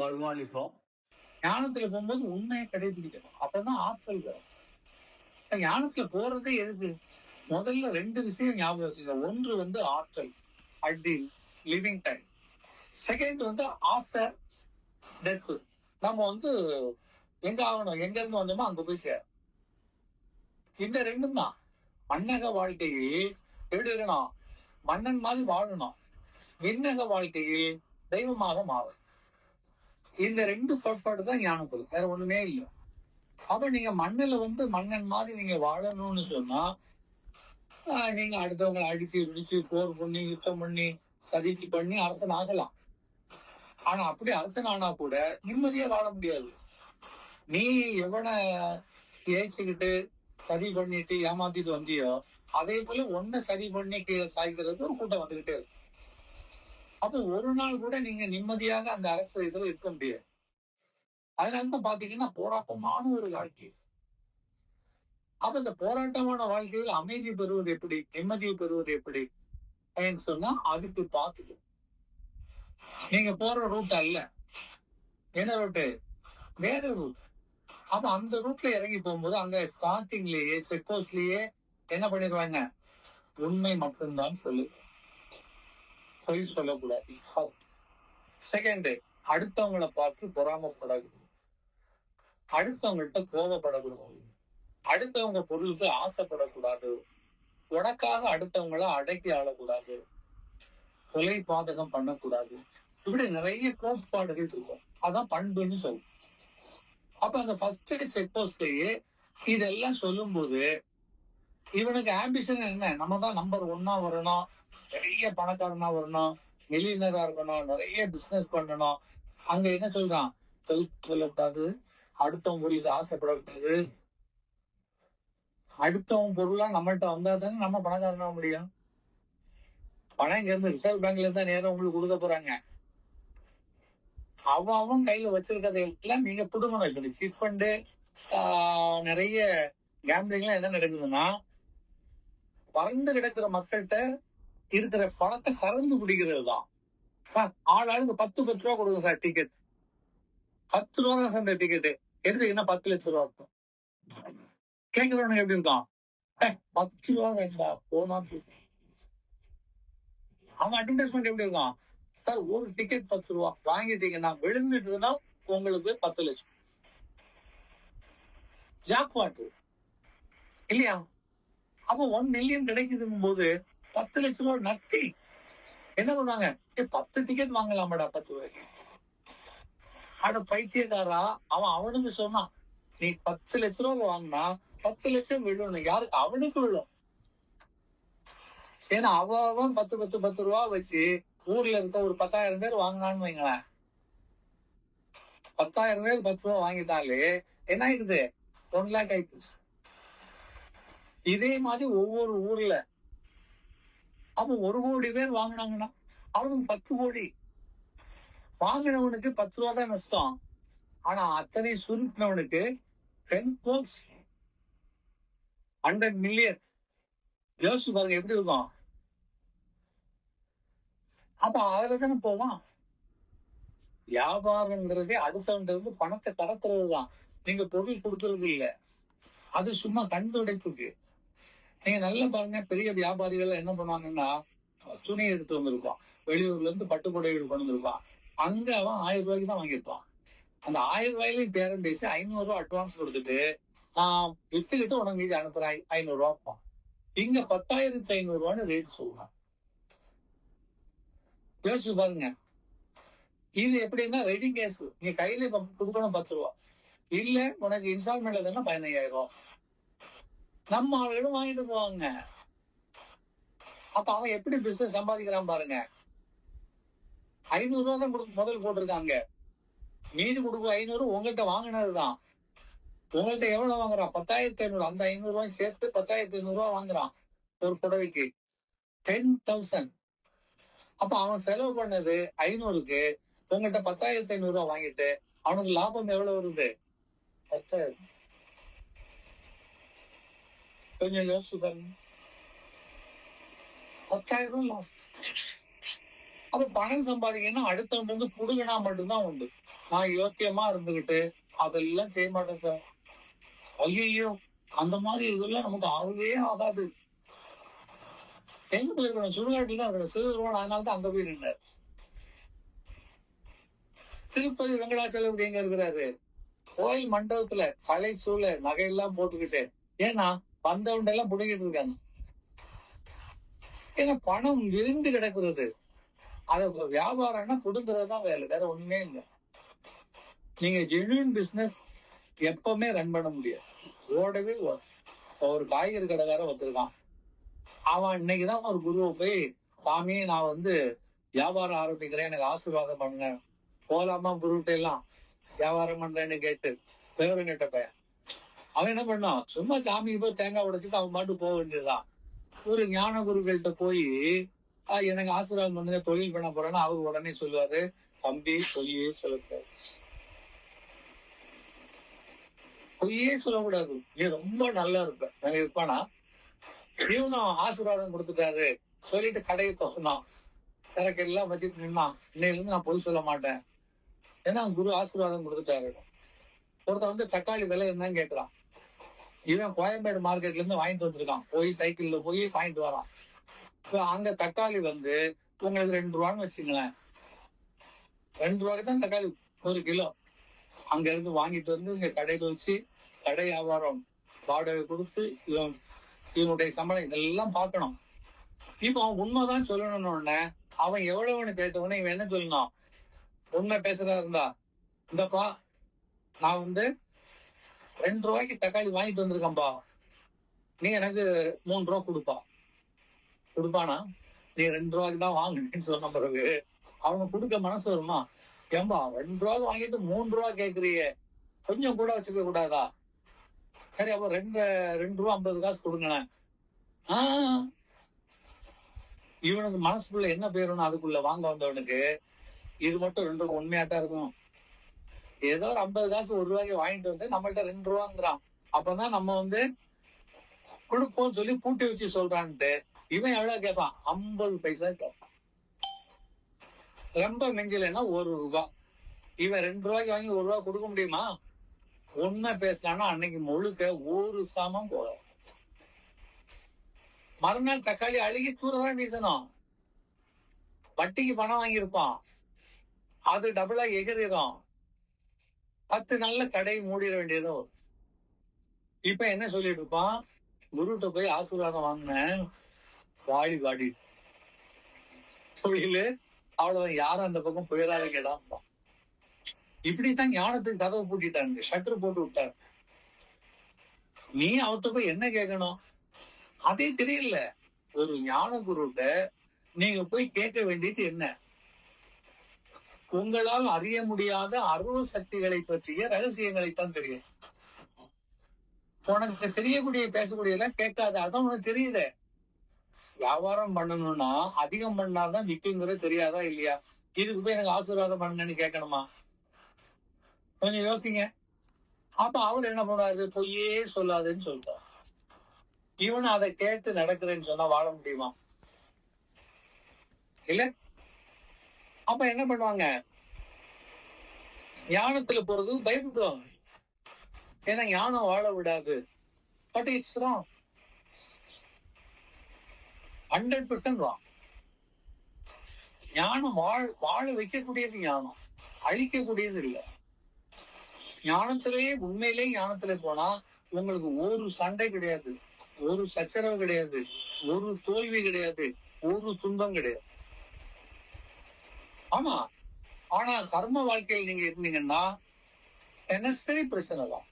வருவான். இப்போ ஞானத்துல போகும்போது உண்மையை கடைபிடிக்கணும். அப்பதான் ஆற்றல் வரும். ஞானத்துல போறதே எதுக்கு? முதல்ல 2 விஷயம் ஞாபகம் வச்சுக்கோங்க. ஒன்று வந்து ஆற்றல், at the living time. Second வந்து ஆஃப்டர் டெத். நம்ம வந்து எங்க ஆகணும், எங்க இருந்து வந்தோமோ அங்க போய் சேரும். இந்த ரெண்டும் தான். மன்னக வாழ்க்கையில் எப்படி இருக்கணும்? மன்னன் மாதிரி வாழணும். விண்ணக வாழ்க்கையில் தெய்வமாக மாறும். இந்த 2 கோட்பாடு தான் ஞானக்குழு, வேற ஒண்ணுமே இல்லை. அப்ப நீங்க மண்ணில வந்து மன்னன் மாதிரி நீங்க வாழணும்னு சொன்னா நீங்க அடுத்தவங்களை அடிச்சு இடிச்சு போர் பண்ணி யுத்தம் பண்ணி சதிக்கு பண்ணி அரசன் ஆகலாம். ஆனா அப்படி அரசன் ஆனா கூட நிம்மதியா வாழ முடியாது. நீ எவனை ஏச்சுக்கிட்டு சரி பண்ணிட்டு ஏமாத்திட்டு வந்தியோ அதே போல ஒன்ன சரி பண்ணி கீழே சாய்க்கிறது ஒரு கூட்டம் வந்துகிட்டே இருக்கு. அப்ப ஒரு நாள் கூட நீங்க நிம்மதியாக அந்த அரசு இதுல இருக்க முடியாது. அதனாலதான் பாத்தீங்கன்னா போராட்டமான ஒரு வாழ்க்கை. அப்ப இந்த போராட்டமான வாழ்க்கையில் அமைதி பெறுவது எப்படி, நிம்மதியை பெறுவது எப்படி சொன்னா அதுக்கு பார்த்துட்டு நீங்க போற ரூட் அல்ல. என்ன ரூட்டு? வேற ரூட். அப்ப அந்த ரூட்ல இறங்கி போகும்போது அங்க ஸ்டார்டிங்லயே செக் போஸ்ட்லயே என்ன பண்ணிடுவாங்க? உண்மை மட்டும்தான் சொல்லு, பொய் சொல்லக்கூடாது. ஃபர்ஸ்ட். செகண்ட், அடுத்தவங்களை பார்த்து பொறாமப்படக்கூடாது, அடுத்தவங்கள்ட்ட கோபப்படக்கூடாது, அடுத்தவங்க பொருளுக்கு ஆசைப்படக்கூடாது, உனக்காக அடுத்தவங்களை அடக்கி ஆளக்கூடாது, கொலை பாதகம் பண்ணக்கூடாது. இப்படி நிறைய கோட்பாடுகள் இருக்கும். அதான் பண்புன்னு சொல்லும். அப்ப அந்த ஃபர்ஸ்ட் செக் போஸ்ட்லயே இதெல்லாம் சொல்லும் போது இவனுக்கு ஆம்பிஷன் என்ன? நம்ம தான் நம்பர் 1 வரணும், நிறைய பணக்காரனா வரணும், மில்லியனரா இருக்கணும், நிறைய பிசினஸ் பண்ணணும். அங்க என்ன சொல்றான்? சொல்லக்கூடாது, அடுத்தவங்க பொருளுக்கு ஆசைப்படக்கூடாது, அடுத்தவங்க பொருளா நம்மள்ட்ட வந்தா தானே நம்ம பணக்காரனா முடியும். பணம் இங்க இருந்து ரிசர்வ் பேங்க்ல இருந்தா நேரம் உங்களுக்கு கொடுக்க போறாங்க. அவன் கையில வச்சிருக்கதை எல்லாம் நீங்க புடுங்கணும். இப்ப சிட் ஃபண்டு நிறைய கேம்பிளிங்லாம் என்ன நடக்குதுன்னா பறந்து கிடக்கிற மக்கள்கிட்ட இருக்கிற பணத்தை கறந்து குடிக்கிறது தான். சார் ஆளுக்கு 10 ரூபா கொடுங்க சார் டிக்கெட். 10 ரூபா தான் சார் இந்த டிக்கெட்டு எடுத்தீங்கன்னா 10 லட்சம் ரூபா இருக்கும். கேட்கிறவனுக்கு எப்படி இருக்கும்? 10 ரூபா வேண்டா போனா. அவன் அட்வர்டைஸ்மெண்ட் எப்படி இருக்கும்? சார் ஒரு டிக்கெட் 10 ரூபா வாங்கிட்டீங்கன்னா விழுந்துட்டுன்னா உங்களுக்கு 10 லட்சம். ஜாக்பாட் இல்லையா? அப்ப 1 மில்லியன் கிடைக்குதுங்கும் போது 10 லட்சம் ரூபாய் நட்டி என்ன பண்ணுவாங்க? 10 டிக்கெட் வாங்கலாமாடா 10 ரூபாய்க்கு. அட பைத்தியக்காரா, அவனுக்கு சொன்னான் நீ 10 லட்சம் ரூபாய் வாங்கினா 10 லட்சம் விழும். யாருக்கு? அவனுக்கு விழும். ஏன்னா அவன் 10 ரூபா வச்சு ஊர்ல இருக்க ஒரு 10,000 பேர் வாங்கினான்னு வைங்களேன். 10,000 பேர் 10 ரூபா வாங்கிட்டாலே என்ன ஆயிடுது? 1 லேக் ஆயிடுச்சு. இதே மாதிரி ஒவ்வொரு ஊர்ல அப்ப 1 கோடி பேர் வாங்கினாங்கன்னா அவனுக்கு 10 கோடி. வாங்கினவனுக்கு 10 ரூபா தான் நஷ்டம். ஆனா அத்தனை சுருட்டினவனுக்கு 10 crores, 100 மில்லியன். யோசிச்சு பாருங்க எப்படி இருக்கும். அப்ப அதுல தானே போவான். வியாபாரம்ங்கிறதே அடுத்தவங்க இருந்து பணத்தை கடத்துறதுதான். நீங்க பொருள் கொடுக்கறது இல்ல. அது சும்மா கண் துடைப்புக்கு. நீங்க நல்லா பாருங்க, பெரிய வியாபாரிகள் என்ன பண்ணுவாங்கன்னா துணி எடுத்து வந்திருப்பான், வெளியூர்ல இருந்து பட்டுப்புடைகள் கொண்டு வந்திருப்பான். அங்க அவன் 1000 ரூபாய்க்கு தான் வாங்கியிருப்பான். அந்த 1000 ரூபாயிலையும் பேரம் பேசி 500 ரூபாய் அட்வான்ஸ் கொடுத்துட்டு நான் வித்துக்கிட்டு உனக்கு மீதி அனுப்புறேன் 500 ரூபா. இங்க 10,500 ரூபான்னு ரேட் சொல்லுவான். யோசிச்சு பாருங்க. இது எப்படின்னா ரெடி கேஸ். நீ கையில கொடுக்கணும் 10 ரூபா, இல்ல உனக்கு இன்ஸ்டால்மெண்ட்ல தானே 15,000. நம்ம ஆளுகளும் வாங்கிட்டு போவாங்க. அப்ப அவன் எப்படி பிசினஸ் சம்பாதிக்கிறான் பாருங்க. 500 ரூபா தான் முதல் போட்டிருக்காங்க, மீதி கொடுக்க 500 உங்கள்கிட்ட வாங்கினதுதான். உங்கள்கிட்ட எவ்வளவு வாங்குறான்? 10,500. அந்த 500 ரூபாய் சேர்த்து 10,500 ரூபாய் வாங்குறான் ஒரு புடவைக்கு. 10,000. அப்ப அவன் செலவு பண்ணது 500க்கு, உங்கள்கிட்ட 10,500 ரூபாய் வாங்கிட்டு அவனுக்கு லாபம் எவ்வளவு வருது? 10,000. கொஞ்சம் யோசிச்சு பாருங்க. 10,000 லாபம். அப்ப பணம் சம்பாதிக்கணும்னா அடுத்தவங்க வந்து புடுங்கினா மட்டும்தான் உண்டு. நான் யோக்கியமா இருந்துகிட்டு அதெல்லாம் செய்ய மாட்டேன் சார். ஐயோ, அந்த மாதிரி இதெல்லாம் நமக்கு ஆகவே ஆகாது. எங்க போயிருக்கணும், சுடுகாட்டில் தான் இருக்கணும். சிவபெருமான் அதனால தான் அங்க போய் நின்றார். திருப்பதி வெங்கடாச்சலம் எங்க இருக்கிறாரு? கோயில் மண்டபத்துல கலை சூழ நகையெல்லாம் போட்டுக்கிட்டு. ஏன்னா வந்தவன் எல்லாம் புடுங்கிட்டு இருக்காங்க. ஏன்னா பணம் விரிந்து கிடக்கிறது. அத வியாபாரம்னா புடுங்குறதுதான் வேலை, வேற ஒண்ணுமே இல்லை. நீங்க ஜென்யூன் பிசினஸ் எப்பவுமே ரன் பண்ண முடியாது. ஓடவே ஒரு காய்கறி கடைக்காரன் வச்சிருக்கான். அவன் இன்னைக்குதான் ஒரு குருவை போய், சாமி நான் வந்து வியாபாரம் ஆரம்பிக்கிறேன், எனக்கு ஆசீர்வாதம் பண்ணுங்க. போலாமா குருகிட்ட எல்லாம் வியாபாரம் பண்றேன்னு கேட்டு விவரம் கேட்ட பையன். அவன் என்ன பண்ணான், சும்மா சாமிக்கு போய் தேங்காய் உடைச்சிட்டு அவன் பாட்டு போக வேண்டியதுதான். ஒரு ஞான குருக்கள்கிட்ட போய் எனக்கு ஆசீர்வாதம் பண்ணுங்க, தொழில் பண்ண போறேன்னா அவர் உடனே சொல்லுவாரு, தம்பி பொய்யே சொல்லக்கூடாது, பொய்யே சொல்லக்கூடாது, நீ ரொம்ப நல்லா இருப்ப. நாங்க இருப்பானா இவனும் ஆசீர்வாதம் கொடுத்துட்டாரு சொல்லிட்டு கடையை தொகுனான். சரக்கு எல்லாம் வச்சுட்டு நின்னான். இன்னையில இருந்து நான் பொய் சொல்ல மாட்டேன், ஏன்னா குரு ஆசீர்வாதம் கொடுத்துட்டாரு. ஒருத்தன் வந்து தக்காளி விலை என்னன்னு கேட்கறான். இவன் கோயம்பேடு மார்க்கெட்ல இருந்து வாங்கிட்டு வந்திருக்கான். போய் சைக்கிள்ல போய் வாங்கிட்டு வரான். இப்ப அங்க தக்காளி வந்து உங்களுக்கு 2 ரூபான்னு வச்சுங்களேன். 2 ரூபாய்க்கு தான் தக்காளி 1 கிலோ. அங்க இருந்து வாங்கிட்டு வந்து இங்க கடையில வச்சு கடை வியாபாரம் வாடகை கொடுத்து இவனுடைய சம்பளம் இதெல்லாம் பார்க்கணும். இப்ப அவன் உண்மைதான் சொல்லணும்னு உடனே அவன் எவ்வளவுன்னு கேட்டவனே இவன் என்ன சொல்லணும், உண்மை பேசுறா இருந்தா, இந்தப்பா நான் வந்து 2 ரூபாய்க்கு தக்காளி வாங்கிட்டு வந்திருக்கேன்பா, நீ எனக்கு 3 ரூபா கொடுப்பானா? நீ 2 ரூபாய்க்கு தான் வாங்கினேன்னு சொன்ன பிறகு அவங்க கொடுக்க மனசு வருமா? ஏம்பா 2 ரூபாய்க்கு வாங்கிட்டு 3 ரூபா கேக்குறியே, கொஞ்சம் கூட வச்சுக்க கூடாதா? சரி அப்ப 2 ரூபா 50 காசு கொடுங்களேன். இவனுக்கு மனசுக்குள்ள என்ன பேருன்னு அதுக்குள்ள வாங்க வந்தவனுக்கு இது மட்டும் 2 ரூபா உண்மையாட்டா இருக்கும். ஏதோ ஒரு 50 காசு 1 ரூபாய்க்கு வாங்கிட்டு வந்து நம்மள்ட்ட 2 ரூபாங்கிறான். அப்பதான் நம்ம வந்து கொடுப்போம் சொல்லி பூட்டி வச்சு சொல்றான்ட்டு இவன் எவ்வளவு கேட்பான், 50 பைசா கேட்பான். ரொம்ப நெஞ்சிலன்னா 1 ரூபா. இவன் 2 ரூபாய்க்கு வாங்கி 1 ரூபா கொடுக்க முடியுமா? உண்மை பேசலான்னா அன்னைக்கு முழுக்க ஒரு சாமம் போக. மறுநாள் தக்காளி அழுகி தூரதான் வீசணும். வட்டிக்கு பணம் வாங்கியிருப்பான், அது டபுளா எகிரிடும். 10 நாள்ல கடையை மூடிட வேண்டியதும். இப்ப என்ன சொல்லிட்டு இருப்பான், குருட்ட போய் ஆசீர்வாதம் வாங்கினேன், வாடி தொழிலு அவ்வளவு, யாரும் அந்த பக்கம் புயலாத கேடான். இப்படித்தான் ஞானத்துக்கு கதவை பூட்டிட்டாங்க, ஷட்டர் போட்டு விட்டாரு. நீ அவர்கிட்ட போய் என்ன கேட்கணும் அதே தெரியல. ஒரு ஞான குருட்ட நீங்க போய் கேட்க வேண்டியது என்ன, உங்களால் அறிய முடியாத அருள் சக்திகளை பற்றிய ரகசியங்களைத்தான் தெரியும். உனக்கு தெரியக்கூடிய பேசக்கூடிய எல்லாம் கேட்காத, அதான் உனக்கு தெரியுது. வியாபாரம் பண்ணணும்னா அதிகம் பண்ணாதான் விற்குங்கிறது தெரியாதா இல்லையா? இதுக்கு போய் எனக்கு ஆசீர்வாதம் பண்ணுன்னு கேட்கணுமா? கொஞ்சம் யோசிங்க. அப்ப அவர் என்ன பண்ணுவாரு, பொய்யே சொல்லாதுன்னு சொல்றார். இவனு அதை கேட்டு நடக்கிறேன்னு சொன்னா வாழ முடியுமா? இல்ல. அப்ப என்ன பண்ணுவாங்க, ஞானத்துல போறது பயப்படுவாங்க. ஏன்னா ஞானம் வாழ விடாது. But it's wrong, 100% wrong. ஞானம் வாழ வைக்கக்கூடியது, ஞானம் அழிக்கக்கூடியது இல்லை. ஞானத்திலேயே உண்மையிலேயே ஞானத்திலே போனா உங்களுக்கு ஒரு சண்டை கிடையாது, ஒரு சச்சரவு கிடையாது, ஒரு தோல்வி கிடையாது, ஒரு துன்பம் கிடையாது. ஆமா, ஆனா கர்ம வாழ்க்கையில் நீங்க இருந்தீங்கன்னா தினசரி பிரச்சனை தான்.